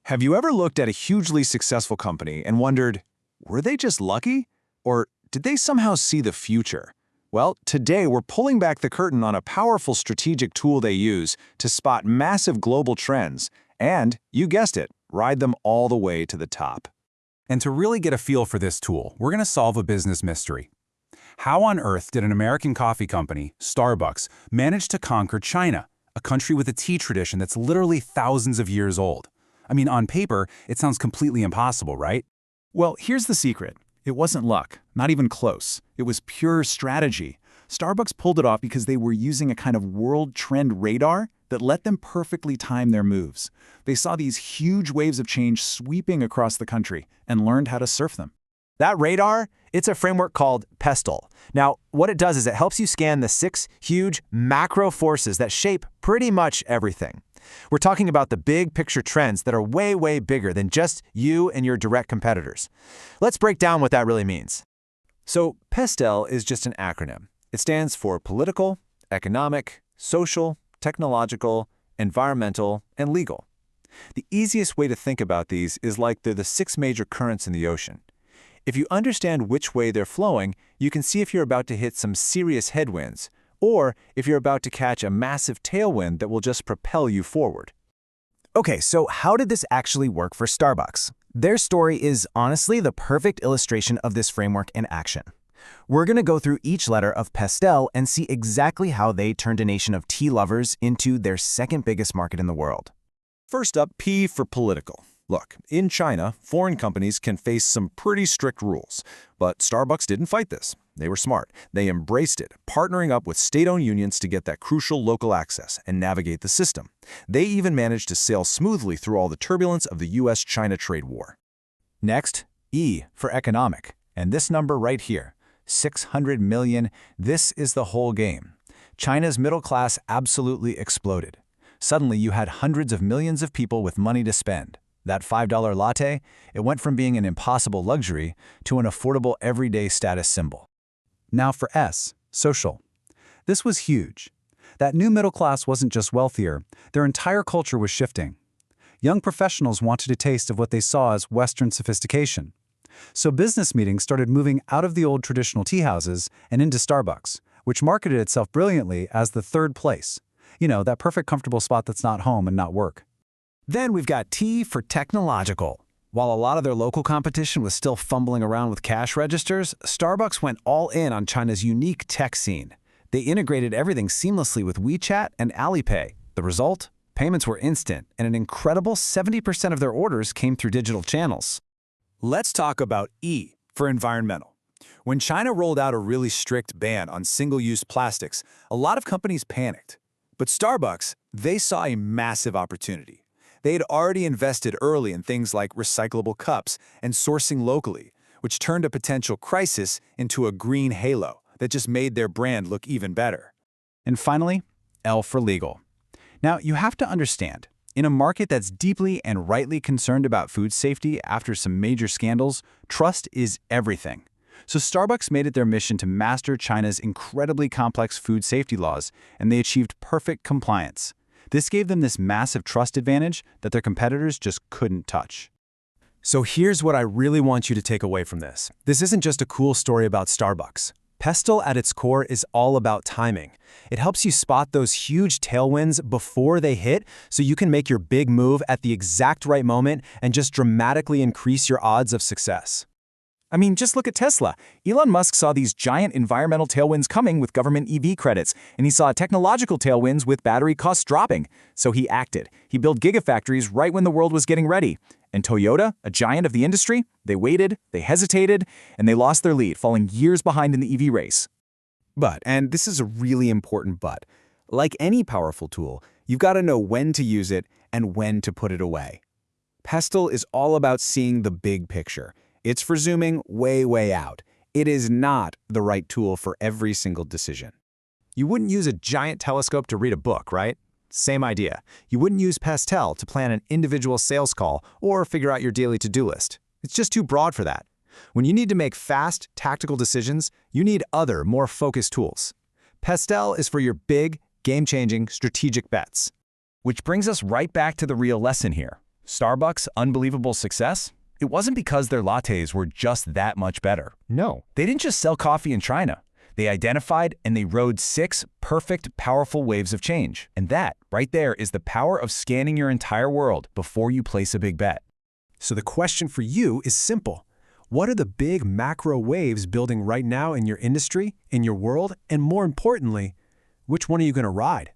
Have you ever looked at a hugely successful company and wondered, were they just lucky? Or did they somehow see the future? Well, today we're pulling back the curtain on a powerful strategic tool they use to spot massive global trends and, you guessed it, ride them all the way to the top. And to really get a feel for this tool, we're going to solve a business mystery. How on earth did an American coffee company, Starbucks, manage to conquer China, a country with a tea tradition that's literally thousands of years old? I mean, on paper, it sounds completely impossible, right? Well, here's the secret. It wasn't luck, not even close. It was pure strategy. Starbucks pulled it off because they were using a kind of world trend radar that let them perfectly time their moves. They saw these huge waves of change sweeping across the country and learned how to surf them. That radar, it's a framework called PESTEL. Now, what it does is it helps you scan the 6 huge macro forces that shape pretty much everything. We're talking about the big picture trends that are way, way bigger than just you and your direct competitors. Let's break down what that really means. So, PESTEL is just an acronym. It stands for political, economic, social, technological, environmental, and legal. The easiest way to think about these is like they're the 6 major currents in the ocean. If you understand which way they're flowing, you can see if you're about to hit some serious headwinds, or if you're about to catch a massive tailwind that will just propel you forward. Okay, so how did this actually work for Starbucks? Their story is honestly the perfect illustration of this framework in action. We're going to go through each letter of PESTEL and see exactly how they turned a nation of tea lovers into their second biggest market in the world. First up, P for political. Look, in China, foreign companies can face some pretty strict rules, but Starbucks didn't fight this. They were smart. They embraced it, partnering up with state-owned unions to get that crucial local access and navigate the system. They even managed to sail smoothly through all the turbulence of the US-China trade war. Next, E for economic, and this number right here, 600 million, this is the whole game. China's middle class absolutely exploded. Suddenly, you had hundreds of millions of people with money to spend. That $5 latte, it went from being an impossible luxury to an affordable everyday status symbol. Now for S, social. This was huge. That new middle class wasn't just wealthier, their entire culture was shifting. Young professionals wanted a taste of what they saw as Western sophistication. So business meetings started moving out of the old traditional tea houses and into Starbucks, which marketed itself brilliantly as the third place. You know, that perfect comfortable spot that's not home and not work. Then we've got T for technological. While a lot of their local competition was still fumbling around with cash registers, Starbucks went all in on China's unique tech scene. They integrated everything seamlessly with WeChat and Alipay. The result? Payments were instant, and an incredible 70% of their orders came through digital channels. Let's talk about E for environmental. When China rolled out a really strict ban on single-use plastics, a lot of companies panicked. But Starbucks, they saw a massive opportunity. They had already invested early in things like recyclable cups and sourcing locally, which turned a potential crisis into a green halo that just made their brand look even better. And finally, L for legal. Now, you have to understand, in a market that's deeply and rightly concerned about food safety after some major scandals, trust is everything. So Starbucks made it their mission to master China's incredibly complex food safety laws, and they achieved perfect compliance. This gave them this massive trust advantage that their competitors just couldn't touch. So here's what I really want you to take away from this. This isn't just a cool story about Starbucks. PESTEL at its core is all about timing. It helps you spot those huge tailwinds before they hit so you can make your big move at the exact right moment and just dramatically increase your odds of success. I mean, just look at Tesla. Elon Musk saw these giant environmental tailwinds coming with government EV credits, and he saw technological tailwinds with battery costs dropping. So he acted. He built gigafactories right when the world was getting ready. And Toyota, a giant of the industry, they waited, they hesitated, and they lost their lead, falling years behind in the EV race. But, and this is a really important but, like any powerful tool, you've got to know when to use it and when to put it away. PESTEL is all about seeing the big picture. It's for zooming way, way out. It is not the right tool for every single decision. You wouldn't use a giant telescope to read a book, right? Same idea. You wouldn't use PESTEL to plan an individual sales call or figure out your daily to-do list. It's just too broad for that. When you need to make fast, tactical decisions, you need other, more focused tools. PESTEL is for your big, game-changing strategic bets. Which brings us right back to the real lesson here. Starbucks' unbelievable success? It wasn't because their lattes were just that much better. No. They didn't just sell coffee in China. They identified and they rode 6 perfect, powerful waves of change. And that, right there, is the power of scanning your entire world before you place a big bet. So the question for you is simple. What are the big macro waves building right now in your industry, in your world, and more importantly, which one are you going to ride?